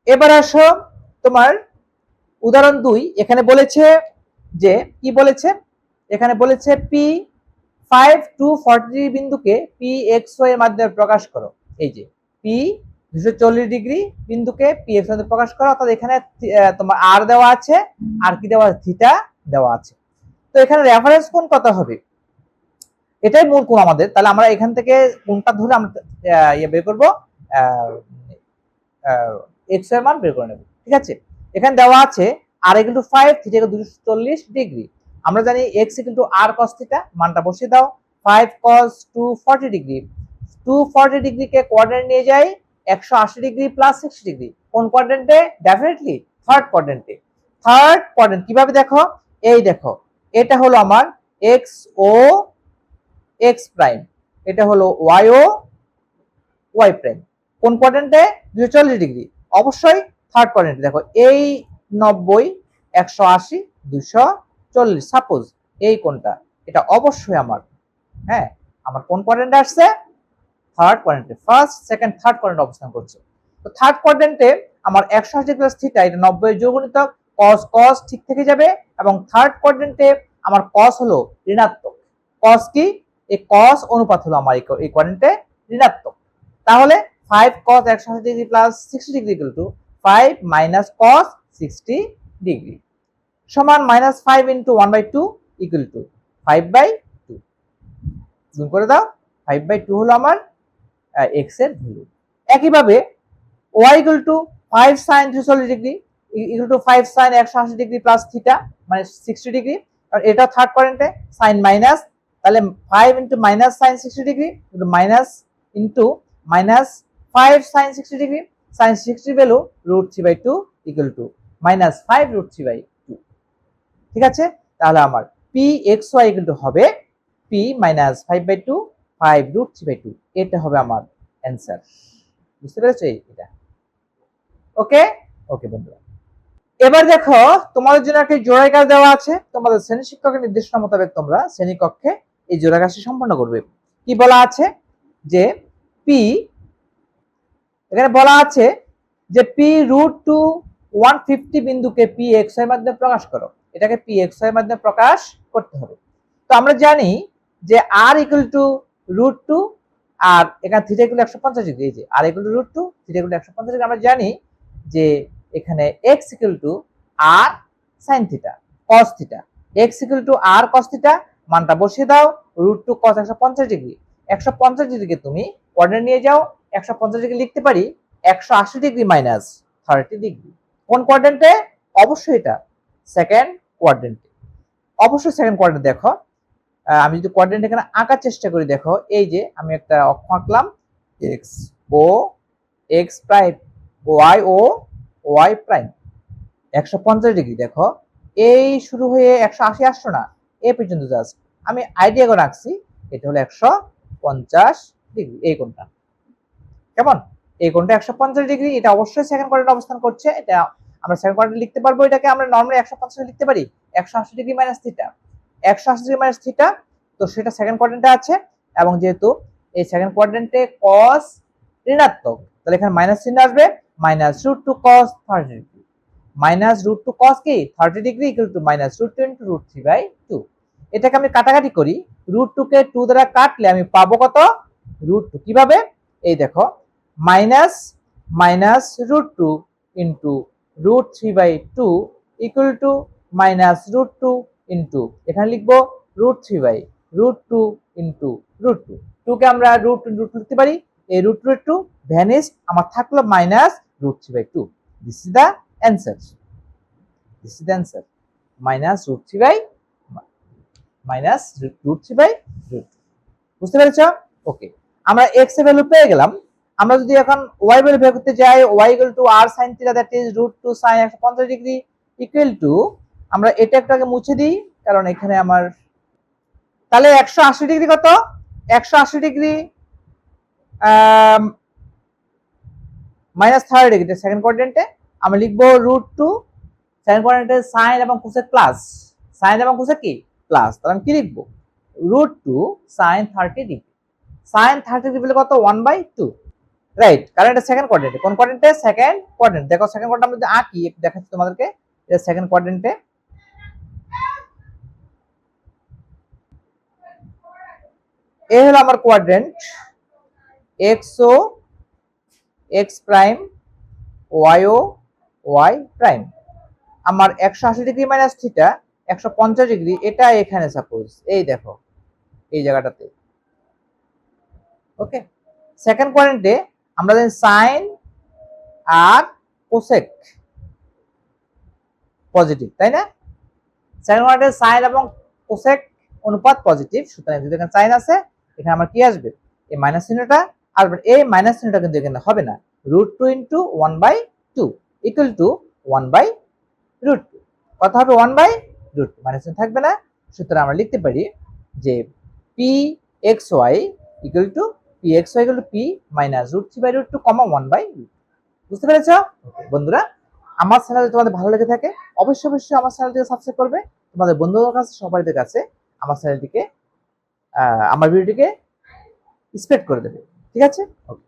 এবার আসো তোমার উদাহরণ 2। এখানে বলেছে যে কি বলেছে, এখানে বলেছে পি 5 টু 40 বিন্দুকে পি এক্স ওয়াই এর মাধ্যমে প্রকাশ করো। এই যে পি 240 ডিগ্রি বিন্দুকে পি এক্স ওয়াই প্রকাশ করো, অর্থাৎ এখানে তোমার আর দেওয়া আছে, আর কি দেওয়া আছে, থিটা দেওয়া আছে। তো এখানে রেফারেন্স কোণ কত হবে, এটাই মূল কোণ আমাদের। তাহলে আমরা এখান থেকে কোণটা ধরে আমরা বের করবো, এক্স এর মান বের করে নেব। ঠিক আছে, এখানে দেওয়া আছে r equal to 5, theta equal to 240 degree. আমরা জানি x equal to r cos theta, মানটা বসিয়ে দাও। 5 cos 240 ডিগ্রি, 240 ডিগ্রিকে কোঅর্ডিনেট নিয়ে যাই 180 ডিগ্রি প্লাস 60 ডিগ্রি। কোন কোয়াড্রেন্টে? ডেফিনেটলি থার্ড কোয়াড্রেন্টে। থার্ড কোয়াড্রেন্ট কিভাবে দেখো, এই দেখো, এটা হলো আমার এক্স ও এক্স প্রাইম, এটা হলো ওয়াই ও ওয়াই প্রাইম। কোন কোয়াড্রেন্টে? 240 ডিগ্রি, অবশ্যই থার্ড কোয়াড্রেন্টে। দেখো এই 90, 180, 240, সাপোজ এই কোনটা, এটা অবশ্যই আমার, হ্যাঁ, আমার কোন কোয়াড্রেন্টে আসছে? থার্ড কোয়াড্রেন্টে। ফার্স্ট, সেকেন্ড, থার্ড কোয়াড্রেন্টে অবস্থান করছে। তো থার্ড কোয়াড্রেন্টে আমার 180 প্লাস থিটা, এটা 90 এর যোগগুণিতক, cos cos ঠিক থেকে যাবে, এবং থার্ড কোয়াড্রেন্টে আমার cos হলো ঋণাত্মক। cos কি? এই cos অনুপাত হলো আমার এই কোয়াড্রেন্টে ঋণাত্মক। তাহলে 5 cos 180 degree plus 60 degree equal to 5 minus cos 60 degree সমান মাইনাস 5 ইন্টু 1/2 ইকুয়াল টু 5/2। গুণ করে দাও, 5/2 হলো আমার এক্স এর ভ্যালু। একইভাবে y equal to 5 sin 340 degree equal to 5 sin 180 degree plus theta মানে 60 ডিগ্রি, আর এটা থার্ড কোয়াড্রেন্টে sin মাইনাস, তাহলে 5 into minus sin 60 degree minus into minus 5 sin 60 degree, sin 60 value √3/2 equal to minus 5 √3/2। ঠিক আছে, তাহলে আমার P X Y equal to হবে P minus 5/2 5 √3/2। এটা হবে আমার অ্যান্সার। বুঝতে পেরেছো? এটা ওকে। ওকে বন্ধুরা, এবার দেখো তোমাদের জন্য একটা জোড়াই কাজ দেওয়া আছে। তোমাদের শ্রেণী শিক্ষকের নির্দেশনা মোতাবেক তোমরা শ্রেণীকক্ষে এই জোড়া কাজটি সম্পন্ন করবে। কি বলা আছে যে পি, এখানে বলা আছে যে পি √2 150 বিন্দুকে পি এক্স এর মাধ্যমে প্রকাশ করো। এটাকে পি এক্স এর মাধ্যমে প্রকাশ করতে হবে। তো আমরা জানি যে আর ইকুয়াল টু √2, আর এখানে থিটা ইকুয়াল 150 ডিগ্রি। এই যে r equal to √2, theta equal 150 degree. আমরা জানি যে এখানে x equal to r sin theta cos থিটা, x equal to r cos theta, মানটা বসিয়ে দাও। √2 cos 150 ডিগ্রি, 150 ডিগ্রিকে তুমি কোঅর্ডিনেট নিয়ে যাও, 150 ডিগ্রি লিখতে পারি 180 ডিগ্রি মাইনাস 30 ডিগ্রি। কোন কোয়াড্রেন্টে? অবশ্যই এটা সেকেন্ড কোয়াড্রেন্টে। অবশ্যই সেকেন্ড কোয়াড্রেন্ট। দেখো আমি যদি কোয়াড্রেন্ট এখানে আঁকার চেষ্টা করি, দেখো এই যে আমি একটা অক্ষ আঁকলাম, x ও x প্রাইম, y ও y প্রাইম 150 ডিগ্রি। দেখো এই শুরু হয়ে 180 আসছো না, এ পর্যন্ত জাস্ট আমি আইডিয়া করে রাখছি, এটা হলো 150 ডিগ্রি। এই কোণটা কেমন? এই কোণটা 150 ডিগ্রি, এটা অবশ্যই সেকেন্ড কোয়াড্রেন্টে অবস্থান করছে। এটা আমরা সেকেন্ড কোয়াড্রেন্টে লিখতে পারবো। এটাকে আমরা নরমালি 150 লিখতে পারি 180 degree minus theta, 180 degree minus theta. তো সেটা সেকেন্ড কোয়াড্রেন্টে আছে, এবং যেহেতু এই সেকেন্ড কোয়াড্রেন্টে cos ঋণাত্মক, তাহলে এখানে মাইনাস চিহ্ন আসবে, minus √2 cos 30 degree, minus √2 cos কি 30 degree equal to minus √2 into √3/2। এটাকে আমি কাটাকাটি করি, √2 কে 2 দ্বারা কাটলে আমি পাবো কত? √2। কিভাবে? এই দেখো minus minus √2 into √3/2 equal to minus √2 into, এখানে লিখবো √3/√2 ইনটু √2। 2 কে আমরা √2 লিখতে পারি, এই √2 ভ্যানিশ, আমার থাকলো minus √3/2। This is the answer, this is the answer, minus √3/√2। বুঝতে পেরেছো? ওকে, আমরা x এর ভ্যালু পেয়ে গেলাম। আমরা যদি এখন y ভ্যালু বের করতে যাই, y equal to r sin theta that is √2 sin 150 degree equal to, আমরা এটা একটাকে মুছে দিই কারণ এখানে আমার, তাহলে 180 ডিগ্রি কত? 180 ডিগ্রি মাইনাস 30 ডিগ্রি সেকেন্ড কোয়াড্রেন্টে আমি লিখবো √2, সেকেন্ড কোয়াড্রেন্টে sin এবং কোসেক প্লাস, sin এবং কোসেক কি প্লাস, তাহলে আমি কি লিখবো? √2 sin 30 ডিগ্রি। sin 30 ডিগ্রি কত? 1/2। রাইট, কারণ এটা সেকেন্ড কোয়াড্রেন্টে। কোন কোয়াড্রেন্টে? Second quadrant. দেখো সেকেন্ড কোয়াড্রেন্ট আমরা যদি আঁকি, একটু দেখাচ্ছি তোমাদেরকে। এটা সেকেন্ড কোয়াড্রেন্টে। এ হলো আমার কোয়াড্রেন্ট, এক্সও এক্স প্রাইম, ওয়াইও ওয়াই প্রাইম। আমার 180 ডিগ্রি মাইনাস থিটা 150 ডিগ্রি, এটা এখানে সাপোজ এই দেখো এই জায়গাটাতে। ওকে, সেকেন্ড কোয়াড্রেন্টে আমরা জানি সাইন আর কোসেক পজিটিভ, তাই না? সেকেন্ড কোয়াড্রেন্টে সাইন এবং কোসেক অনুপাত পজিটিভ, সুতরাং যদি এখানে সাইন আছে, এখানে আমার কি আসবে? এই মাইনাস চিহ্নটা আসবে। এই মাইনাস চিহ্নটা কিন্তু এখানে হবে না। √2 ইন্টু 1/2 ইকুয়াল টু 1/√2। কথা হবে 1/√2, মাইনাস চিহ্ন থাকবে না। সুতরাং আমরা লিখতে পারি যে P X Y equal to P minus √3/√2, 1/√2। বুঝতে পেরেছো বন্ধুরা? আমার চ্যানেল তোমাদের ভালো লেগে থাকে, অবশ্যই অবশ্যই আমার চ্যানেলটিকে সাবস্ক্রাইব করবে। তোমাদের বন্ধুদের কাছে, সবাইদের কাছে আমার চ্যানেলটিকে, আমার ভিডিওটিকে স্প্রেড করে দেবে। ঠিক আছে? ওকে।